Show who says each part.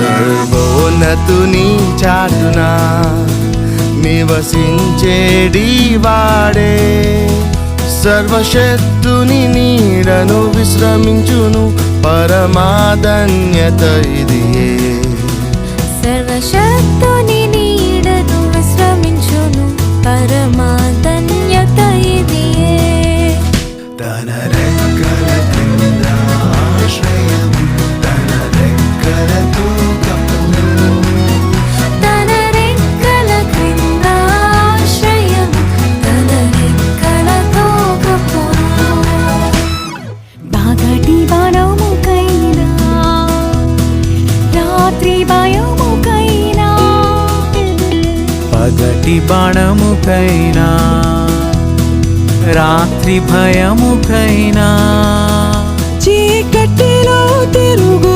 Speaker 1: సర్వోన్నతుని చాటున నివసించేడి వాడే సర్వశక్తుని నీడను విశ్రమించును పరమాధన్యత ఇదియే
Speaker 2: సర్వశక్తుని నీడను విశ్రమించును పరమాధన్యత ఇదియే
Speaker 1: తన రెక్కల కింద ఆశ్రయం తన రెక్కలతో కప్పును
Speaker 2: తన రెక్కల క్రింద ఆశ్రయం తన రెక్కలతో కప్పును పగటి బాణముకైనా రాత్రి భయముకైనా
Speaker 3: పగటి బాణముకైనా రాత్రి భయముకైనా
Speaker 4: చీకటిలో తిరుగు